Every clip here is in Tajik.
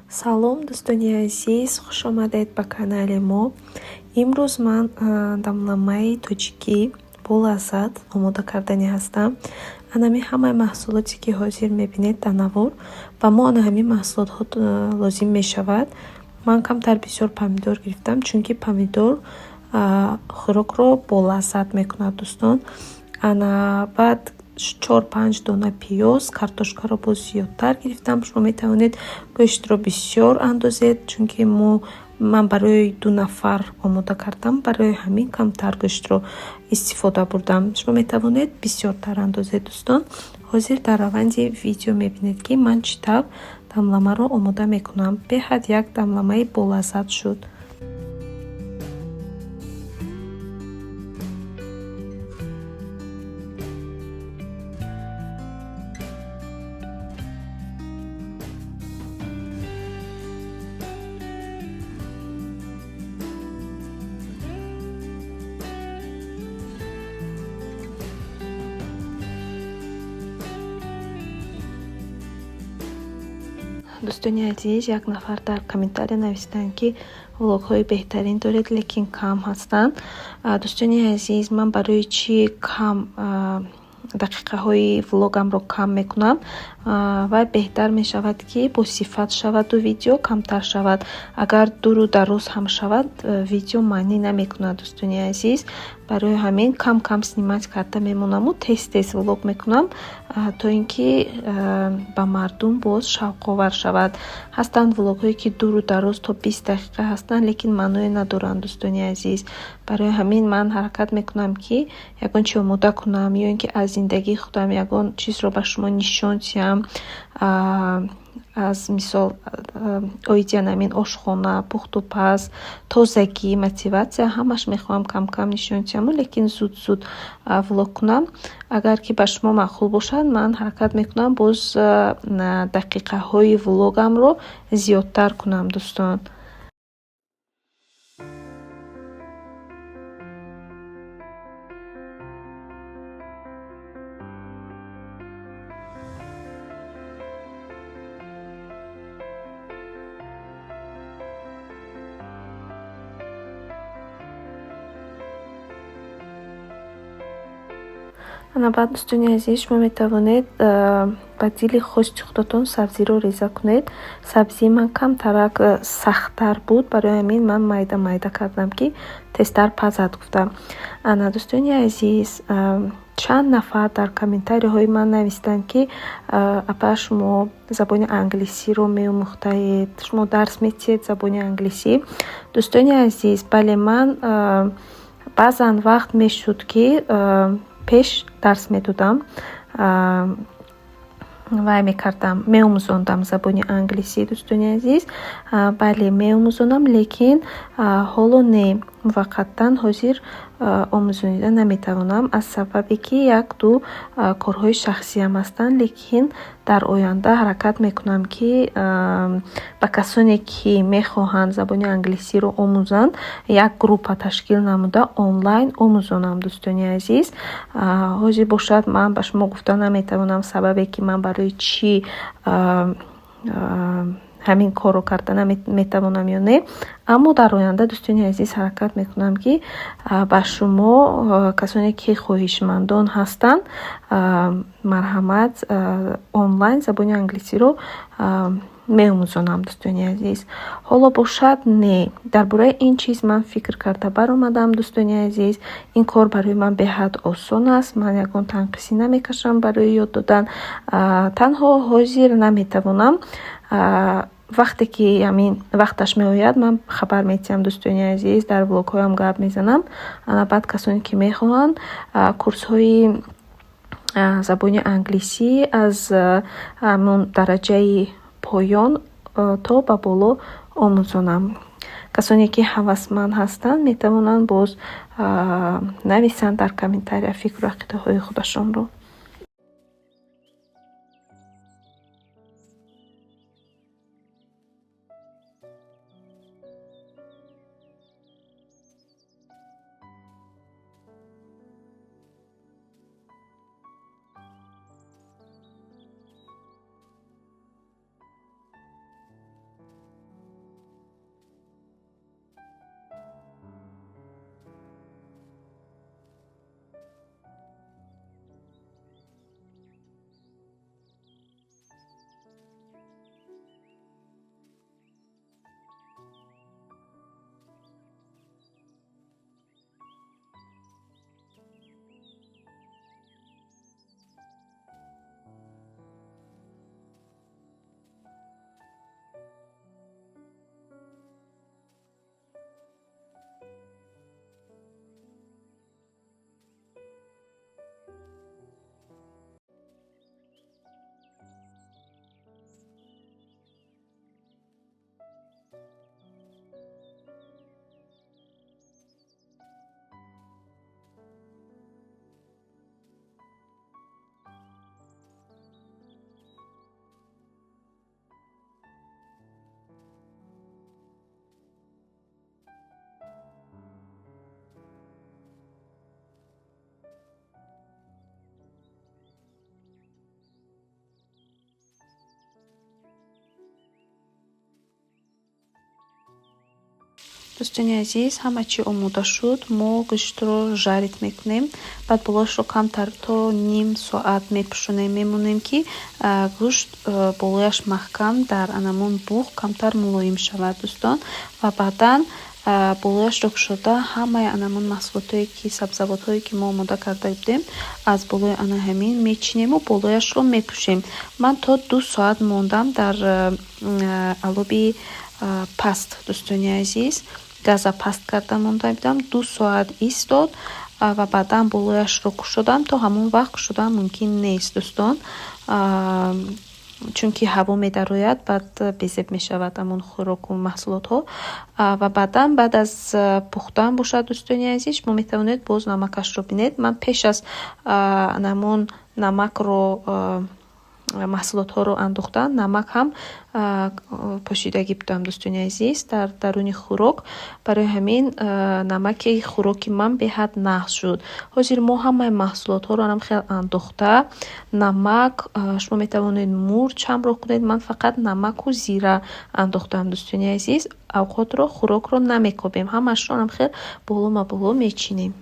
Салом дӯстони азиз, хуш омадед ба канали мо. Имрӯз ман дамламаи тоҷикӣ бо лаззат омода кардани ҳастам. Анами ҳамаи маҳсулоте ки ҳозир мебинед дар навор ба мо ана ҳамин маҳсулотҳо лозим мешавад. Ман камтар бисёр помидор гирифтам, чунки помидор хӯрокро болаззат мекунад дӯстон. Ана баъд 4-5 дона пиёз, картошкаро боз зиёдтар гирифтам. Шумо метавонед гӯштро бисёр андозед, чунки ман барои 2 нафар омода кардам, барои ҳамин камтар гӯштро истифода бурдам. Шумо метавонед бисёртар андозед дӯстон. Ҳозир дар раванди видео мебинед ки ман чӣ тавр дамламаро омода мекунам. Беҳад як дамламаи болаззат шуд. дӯстони азиз, як нафар дар комментария нависиданд ки влогҳои беҳтарин доред, лекин кам ҳастанд. Дӯстони азиз, ман барои чӣ кам дақиқаҳои влогамро кам мекунам ва беҳтар мешавад ки босифат шаваду видео камтар шавад. Агар дуру дароз ҳам шавад, видео маънӣ намекунад дӯстони азиз. Барои ҳамин кам снимать карда мемонаму тез влог мекунам, то ин ки ба мардум боз шавқовар шавад. Ҳастанд влогҳое ки дуру дароз то 20 дақиқа ҳастанд, лекин маъное надоранд дӯстони азиз. Барои ҳамин ман ҳаракат мекунам ки ягон чи омода кунам, ё ин ки аз зиндагии худам ягон чизро ба шумо нишон диҳам. Аз мисол оиди намин ошхона, пухтупаз, тозагӣ, мотиватсия ҳамаш мехоҳам кам нишон диҳаму, лекин зуд влог кунам. Агар ки ба шумо маъқул бошад, ман ҳаракат мекунам боз дақиқаҳои влогамро зиёдтар кунам дӯстон. Баъд дӯстони азиз, шумо метавонед ба дили хости худатон сабзиро реза кунед. Сабзии ман камтарак сахттар буд, барои ҳамин ман майда кардам ки тезтар пазад гуфтам. Дӯстони азиз, чанд нафар дар комментариҳои ман нависиданд ки апа шумо забони англисиро меомӯхтаед, шумо дарс метиҳед забони англисӣ. Дӯстони азиз, бале, ман баъзан вақт мешуд ки пеш дарс медодам, вай мекардам, меомӯзондам забони англисӣ. Дӯстони азиз, бале меомӯзонам, лекин ҳоло не, муваққатан ҳозир омӯзонида наметавонам, аз сабабе ки 1-2 корҳои шахсиям ҳастанд, лекин дар оянда ҳаракат мекунам ки ба касоне ки мехоҳанд забони англисиро омӯзанд, як группа ташкил намуда онлайн омӯзонам. Дӯстони азиз, ҳозир бошад ман ба шумо гуфта наметавонам сабабе ки ман барои чӣ ҳамин корро карда наметавонам ё не, аммо дар оянда дӯстони азиз ҳаракат мекунам ки ба шумо касоне ки хоҳишмандон ҳастанд, марҳамат, онлайн забони англисиро меомӯзонам. Дӯстони азиз, ҳоло бошад не, дар бораи ин чиз ман фикр карда баромадам. Дӯстони азиз, ин кор барои ман беҳад осон аст. Ман ягон танқисӣ намекашам барои ёд додан. Танҳо ҳозир наметавонам, вақте ки вақташ меояд, ман хабар метиҳам дӯстони азиз, дар влогҳоям гап мезанам. Баъд касоне ки мехоҳанд курсҳои забони англисӣ аз ҳамон дараҷаи поён то ба боло омӯзонам. Касоне ки ҳавасманд ҳастанд, метавонанд боз нависанд дар комментария фикру ақидаҳои худашонро. дӯстони азиз, ҳама чӣ омода шуд. Мо гӯштро жарид мекунем. Баъд болоашро камтар то ним соат мепӯшонем. Мемонем ки гӯшт болояш маҳкам дар анамон буғ камтар мулоим шавад дӯстон. Ва баъдан болояшро кушода ҳамаи анамон маҳсулотое ки сабзавотҳое ки мо омода карда будем аз болои ана ҳамин мечинему, болояшро мепӯшем. Ман то 2 соат мондам дар алоби паст дӯстони азиз. Газа паст карда монда будам. 2 соат истод ва баъдан болояшро кушодам. То ҳамон вақт кушодан мумкин нест дӯстон, чунки ҳаво медарояд, баъд безеб мешавад амон хӯроку маҳсулотҳо. Ва баъдан баъд аз пухтан бошад дӯстони азиз, шумо метавонед боз намакашро бинед. Ман пеш аз намон намакро маҳсулотҳоро андохтан намак ҳам пошидагӣ будам дӯстони азиз дар даруни хӯрок. Барои ҳамин намаки хӯроки ман беҳад нақс шуд. Ҳозир мо ҳамаи маҳсулотҳоро ам хел андохта. Намак, шумо метавонед мурч ҳамроҳ кунед. Ман фақат намаку зира андохтам дӯстони азиз. Авқотро, хӯрокро намекобем. Ҳамашро ам хел боло мечинем.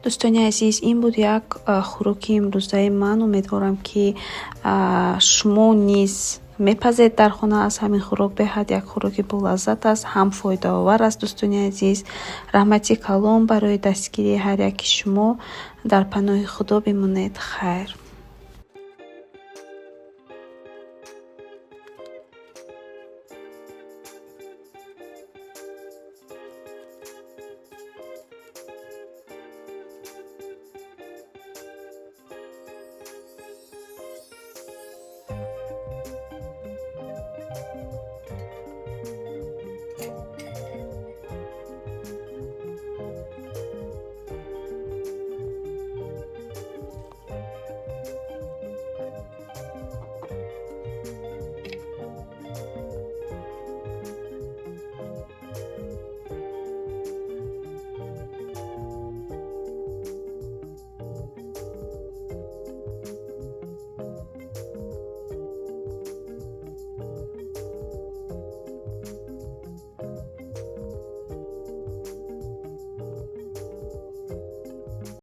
дӯстони азиз, ин буд як хӯроки имрӯзаи ман. Умедворам ки шумо низ мепазед дар хона аз ҳамин хӯрок. Беҳад як хӯроки болаззат аст, ҳам фоидаовар аст. дӯстони азиз, раҳмати калон барои дастгирии ҳар яки шумо. Дар паноҳи худо бимонед. Хайр.